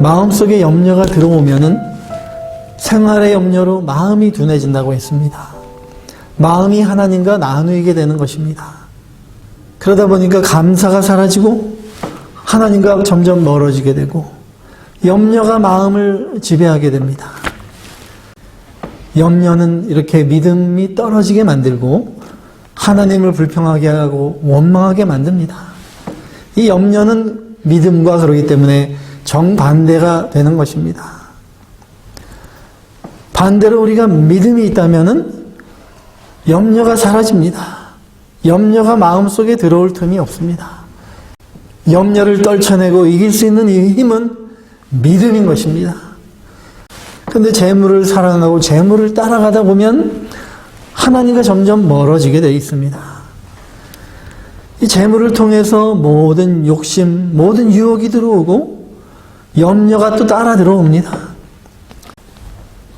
마음속에 염려가 들어오면은 생활의 염려로 마음이 둔해진다고 했습니다. 마음이 하나님과 나누게 되는 것입니다. 그러다 보니까 감사가 사라지고 하나님과 점점 멀어지게 되고 염려가 마음을 지배하게 됩니다. 염려는 이렇게 믿음이 떨어지게 만들고 하나님을 불평하게 하고 원망하게 만듭니다. 이 염려는 믿음과 그러기 때문에 정반대가 되는 것입니다. 반대로 우리가 믿음이 있다면은 염려가 사라집니다. 염려가 마음속에 들어올 틈이 없습니다. 염려를 떨쳐내고 이길 수 있는 이 힘은 믿음인 것입니다. 그런데 재물을 사랑하고 재물을 따라가다 보면 하나님과 점점 멀어지게 되어 있습니다. 이 재물을 통해서 모든 욕심, 모든 유혹이 들어오고 염려가 또 따라 들어옵니다.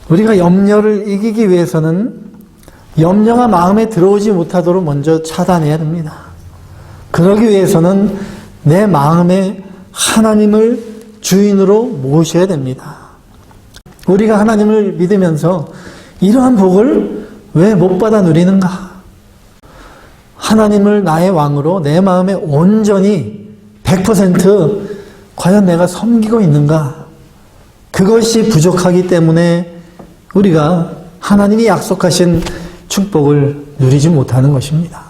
우리가 염려를 이기기 위해서는 염려가 마음에 들어오지 못하도록 먼저 차단해야 됩니다. 그러기 위해서는 내 마음에 하나님을 주인으로 모셔야 됩니다. 우리가 하나님을 믿으면서 이러한 복을 왜 못 받아 누리는가? 하나님을 나의 왕으로 내 마음에 온전히 100% 과연 내가 섬기고 있는가? 그것이 부족하기 때문에 우리가 하나님이 약속하신 축복을 누리지 못하는 것입니다.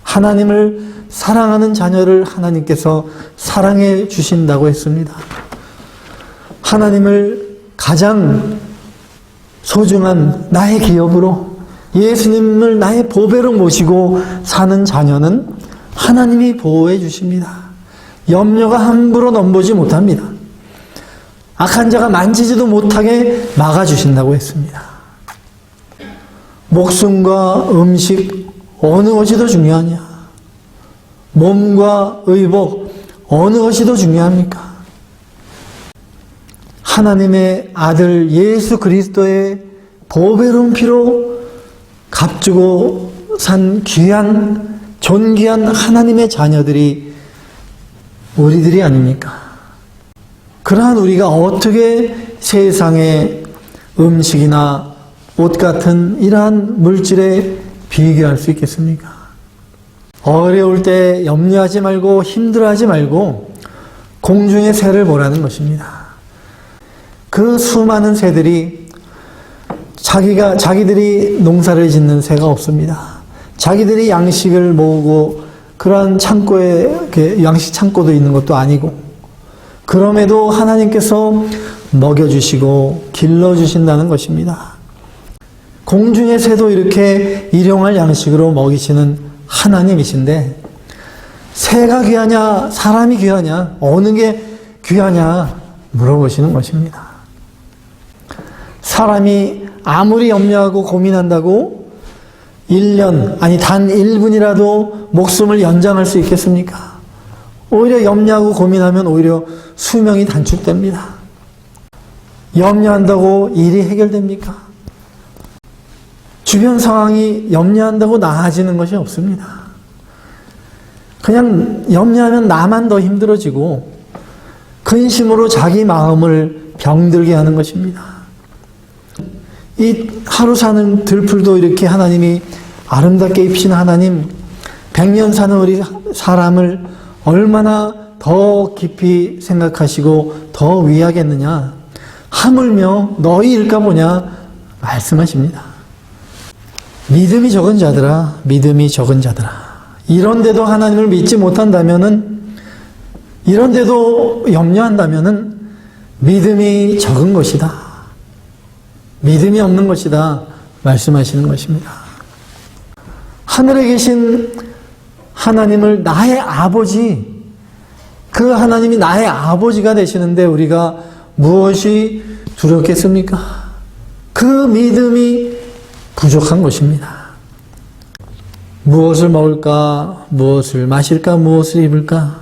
하나님을 사랑하는 자녀를 하나님께서 사랑해 주신다고 했습니다. 하나님을 가장 소중한 나의 기업으로 예수님을 나의 보배로 모시고 사는 자녀는 하나님이 보호해 주십니다. 염려가 함부로 넘보지 못합니다. 악한 자가 만지지도 못하게 막아주신다고 했습니다. 목숨과 음식 어느 것이 더 중요하냐? 몸과 의복 어느 것이 더 중요합니까? 하나님의 아들 예수 그리스도의 보배로운 피로 값주고 산 귀한 존귀한 하나님의 자녀들이 우리들이 아닙니까? 그러한 우리가 어떻게 세상의 음식이나 옷 같은 이러한 물질에 비교할 수 있겠습니까? 어려울 때 염려하지 말고 힘들어하지 말고 공중의 새를 보라는 것입니다. 그 수많은 새들이 자기들이 농사를 짓는 새가 없습니다. 자기들이 양식을 모으고 그러한 창고에 양식 창고도 있는 것도 아니고 그럼에도 하나님께서 먹여주시고 길러주신다는 것입니다. 공중의 새도 이렇게 일용할 양식으로 먹이시는 하나님이신데 새가 귀하냐 사람이 귀하냐 어느 게 귀하냐 물어보시는 것입니다. 사람이 아무리 염려하고 고민한다고 1년 아니 단 1분이라도 목숨을 연장할 수 있겠습니까? 오히려 염려하고 고민하면 오히려 수명이 단축됩니다. 염려한다고 일이 해결됩니까? 주변 상황이 염려한다고 나아지는 것이 없습니다. 그냥 염려하면 나만 더 힘들어지고 근심으로 자기 마음을 병들게 하는 것입니다. 이 하루 사는 들풀도 이렇게 하나님이 아름답게 입힌 하나님, 100년 사는 우리 사람을 얼마나 더 깊이 생각하시고 더 위하겠느냐. 하물며 너희일까 보냐 말씀하십니다. 믿음이 적은 자들아, 믿음이 적은 자들아. 이런데도 하나님을 믿지 못한다면은, 이런데도 염려한다면은 믿음이 적은 것이다. 믿음이 없는 것이다. 말씀하시는 것입니다. 하늘에 계신 하나님을 나의 아버지, 그 하나님이 나의 아버지가 되시는데 우리가 무엇이 두렵겠습니까? 그 믿음이 부족한 것입니다. 무엇을 먹을까? 무엇을 마실까? 무엇을 입을까?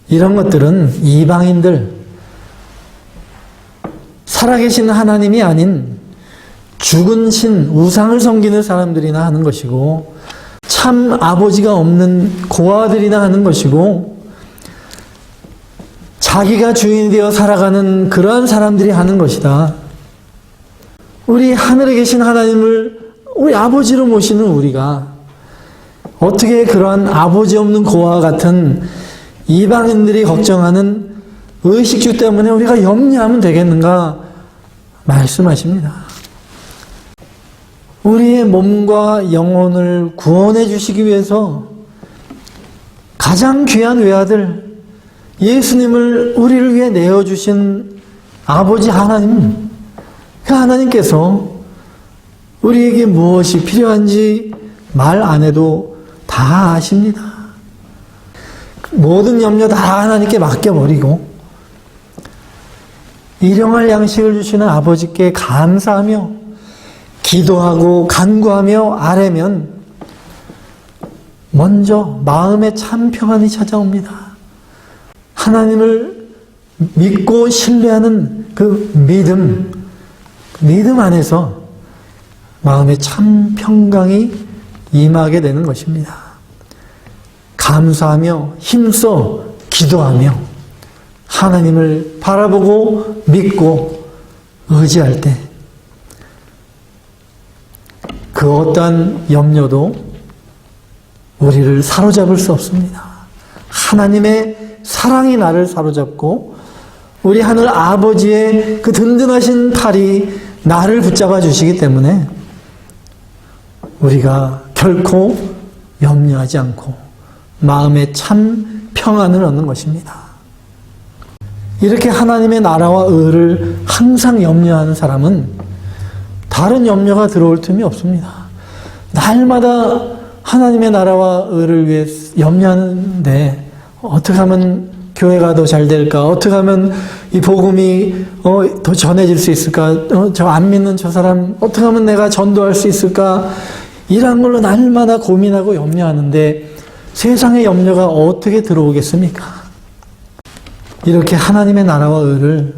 이런 것들은 이방인들, 살아계신 하나님이 아닌 죽은 신, 우상을 섬기는 사람들이나 하는 것이고 참 아버지가 없는 고아들이나 하는 것이고 자기가 주인이 되어 살아가는 그러한 사람들이 하는 것이다. 우리 하늘에 계신 하나님을 우리 아버지로 모시는 우리가 어떻게 그러한 아버지 없는 고아와 같은 이방인들이 걱정하는 의식주 때문에 우리가 염려하면 되겠는가 말씀하십니다. 우리의 몸과 영혼을 구원해 주시기 위해서 가장 귀한 외아들 예수님을 우리를 위해 내어주신 아버지 하나님, 그 하나님께서 우리에게 무엇이 필요한지 말 안 해도 다 아십니다. 모든 염려 다 하나님께 맡겨버리고 일용할 양식을 주시는 아버지께 감사하며 기도하고 간구하며 아뢰면 먼저 마음에 참 평안이 찾아옵니다. 하나님을 믿고 신뢰하는 그 믿음 안에서 마음에 참 평강이 임하게 되는 것입니다. 감사하며 힘써 기도하며 하나님을 바라보고 믿고 의지할 때 그 어떠한 염려도 우리를 사로잡을 수 없습니다. 하나님의 사랑이 나를 사로잡고 우리 하늘 아버지의 그 든든하신 팔이 나를 붙잡아 주시기 때문에 우리가 결코 염려하지 않고 마음에 참 평안을 얻는 것입니다. 이렇게 하나님의 나라와 의를 항상 염려하는 사람은 다른 염려가 들어올 틈이 없습니다. 날마다 하나님의 나라와 의를 위해 염려하는데 어떻게 하면 교회가 더 잘 될까? 어떻게 하면 이 복음이 더 전해질 수 있을까? 저 안 믿는 저 사람 어떻게 하면 내가 전도할 수 있을까? 이런 걸로 날마다 고민하고 염려하는데 세상의 염려가 어떻게 들어오겠습니까? 이렇게 하나님의 나라와 의를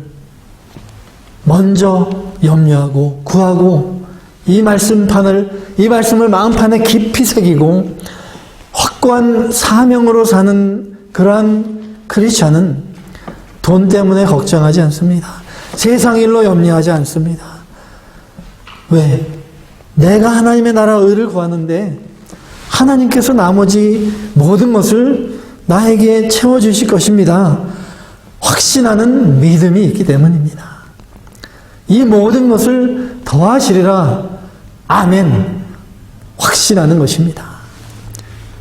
먼저 염려하고 구하고 이 말씀을 마음판에 깊이 새기고 확고한 사명으로 사는 그러한 크리스천은 돈 때문에 걱정하지 않습니다. 세상 일로 염려하지 않습니다. 왜? 내가 하나님의 나라 의를 구하는데 하나님께서 나머지 모든 것을 나에게 채워주실 것입니다. 확신하는 믿음이 있기 때문입니다. 이 모든 것을 더하시리라. 아멘. 확신하는 것입니다.